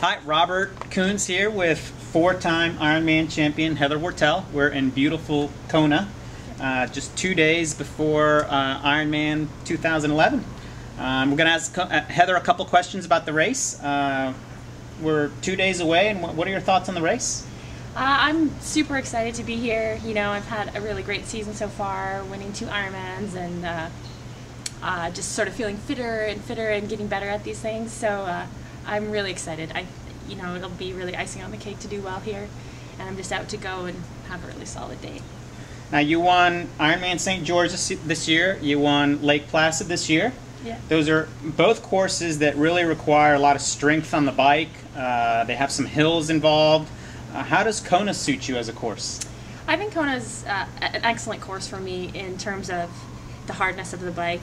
Hi, Robert Coons here with four-time Ironman champion Heather Wurtele. We're in beautiful Kona, just 2 days before Ironman 2011. We're going to ask Heather a couple questions about the race. We're 2 days away, and what are your thoughts on the race? I'm super excited to be here. You know, I've had a really great season so far, winning 2 Ironmans, and just sort of feeling fitter and getting better at these things. So I'm really excited. It'll be really icing on the cake to do well here, and I'm just out to go and have a really solid day. Now, you won Ironman St. George this year. You won Lake Placid this year. Yeah. Those are both courses that really require a lot of strength on the bike. They have some hills involved. How does Kona suit you as a course? I think Kona's an excellent course for me in terms of the hardness of the bike.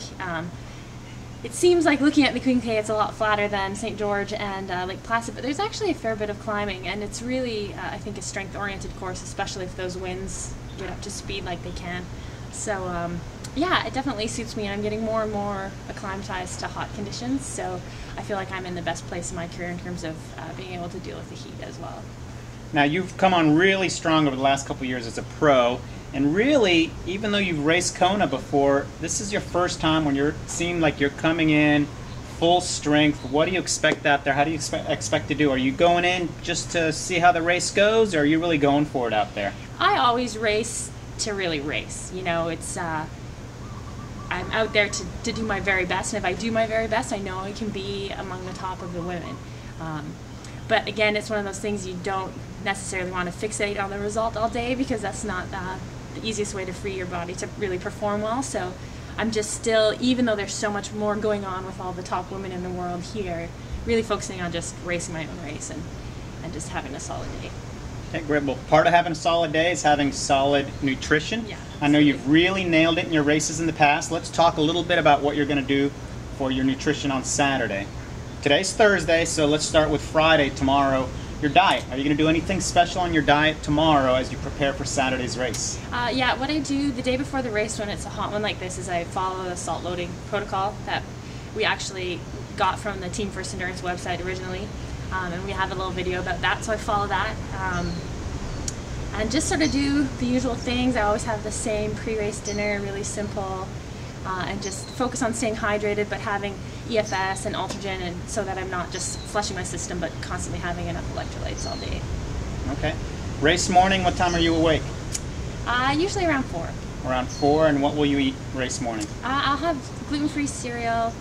It seems like looking at the Queen K, it's a lot flatter than St. George and Lake Placid, but there's actually a fair bit of climbing, and it's really, I think, a strength-oriented course, especially if those winds get up to speed like they can. So, yeah, it definitely suits me, and I'm getting more and more acclimatized to hot conditions, so I feel like I'm in the best place in my career in terms of being able to deal with the heat as well. Now, you've come on really strong over the last couple of years as a pro, and really, even though you've raced Kona before, this is your first time when you seem like you're coming in full strength. What do you expect out there? How do you expect to do? Are you going in just to see how the race goes, or are you really going for it out there? I always race to really race. You know, it's I'm out there to do my very best, and if I do my very best, I know I can be among the top of the women. But again, it's one of those things you don't necessarily want to fixate on the result all day, because that's not the easiest way to free your body to really perform well. So I'm just still, even though there's so much more going on with all the top women in the world here, really focusing on just racing my own race and just having a solid day. Okay, great. Well, part of having a solid day is having solid nutrition. Yeah, I know you've really nailed it in your races in the past. Let's talk a little bit about what you're going to do for your nutrition on Saturday. Today's Thursday, so let's start with Friday, tomorrow. Your diet. Are you going to do anything special on your diet tomorrow as you prepare for Saturday's race? Yeah, what I do the day before the race when it's a hot one like this is I follow the salt loading protocol that we actually got from the Team First Endurance website originally, and we have a little video about that, so I follow that. And just sort of do the usual things. I always have the same pre-race dinner, really simple, and just focus on staying hydrated, but having EFS and Ultragen, and so that I'm not just flushing my system, but constantly having enough electrolytes all day. Okay. Race morning, what time are you awake? Usually around 4. Around 4, and what will you eat race morning? I'll have gluten-free cereal,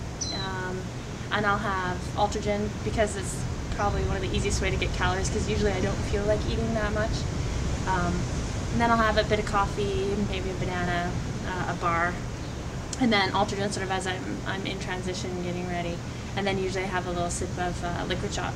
and I'll have Ultragen, because it's probably one of the easiest way to get calories, because usually I don't feel like eating that much. And then I'll have a bit of coffee, maybe a banana, a bar, and then Ultragen sort of as I'm in transition, getting ready. And then usually I have a little sip of liquid shot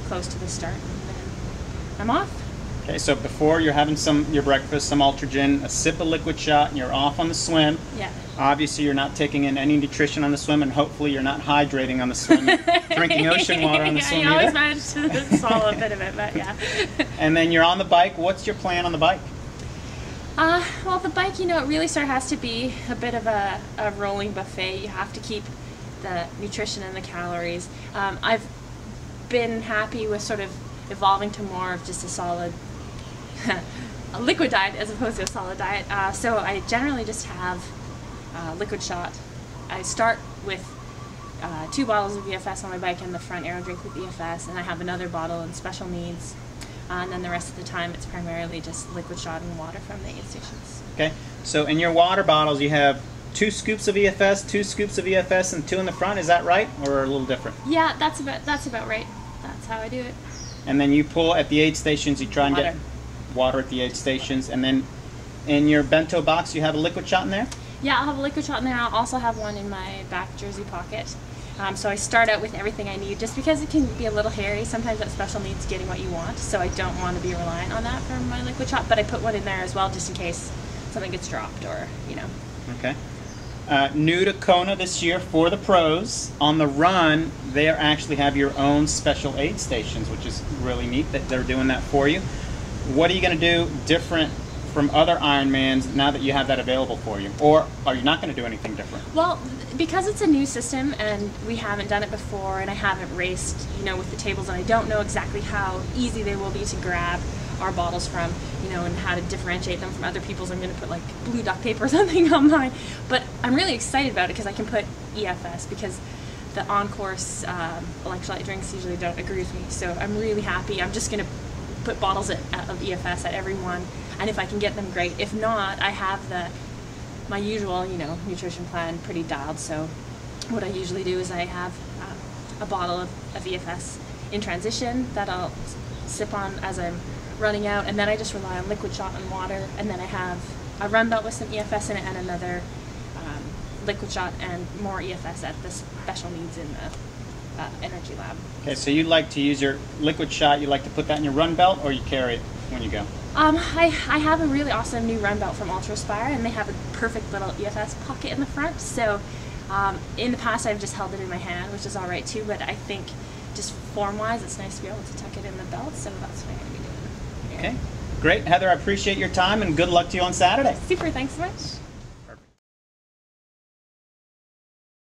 close to the start, and then I'm off. Okay, so before you're having your breakfast, some Ultragen, a sip of liquid shot, and you're off on the swim. Yeah. Obviously, you're not taking in any nutrition on the swim, and hopefully you're not hydrating on the swim, drinking ocean water on the swim you either. always manage to swallow a bit of it, but yeah. And then you're on the bike. What's your plan on the bike? Well, the bike, you know, it really sort of has to be a bit of a rolling buffet. You have to keep the nutrition and the calories. I've been happy with sort of evolving to more of just a solid a liquid diet as opposed to a solid diet. So I generally just have liquid shot. I start with 2 bottles of EFS on my bike and the front aero drink with EFS, and I have another bottle in special needs. And then the rest of the time it's primarily just liquid shot and water from the aid stations. Okay, so in your water bottles you have 2 scoops of EFS, 2 scoops of EFS, and 2 in the front. Is that right, or a little different? Yeah, that's about right. That's how I do it. And then you pull at the aid stations. You try and get water at the aid stations, and then in your bento box you have a liquid shot in there. Yeah, I'll have a liquid shot in there. I'll also have one in my back jersey pocket. So I start out with everything I need, just because it can be a little hairy. Sometimes that special needs getting what you want, so I don't want to be reliant on that for my liquid shot, but I put one in there as well just in case something gets dropped, or, you know. Okay. New to Kona this year for the pros. On the run, they actually have your own special aid stations, which is really neat that they're doing that for you. What are you going to do different from other Ironmans now that you have that available for you? Or are you not going to do anything different? Well, because it's a new system and we haven't done it before, and I haven't raced, with the tables, and I don't know exactly how easy they will be to grab our bottles from, and how to differentiate them from other people's. I'm going to put like blue duct tape or something on mine. But I'm really excited about it because I can put EFS, because the on-course electrolyte drinks usually don't agree with me. So I'm really happy. I'm just going to put bottles of EFS at every one, and if I can get them, great. If not, I have my usual, nutrition plan pretty dialed. So what I usually do is I have a bottle of EFS in transition that I'll sip on as I'm running out, and then I just rely on liquid shot and water, and then I have a run belt with some EFS in it and another liquid shot and more EFS at the special needs in the energy lab. Okay, so you like to use your liquid shot, you like to put that in your run belt, or you carry it when you go? I have a really awesome new run belt from UltraSpire, and they have a perfect little EFS pocket in the front. So in the past I've just held it in my hand, which is all right too, but I think just form-wise it's nice to be able to tuck it in the belt, so that's what I'm going to be doing. Okay, great. Heather, I appreciate your time, and good luck to you on Saturday. Super, thanks so much.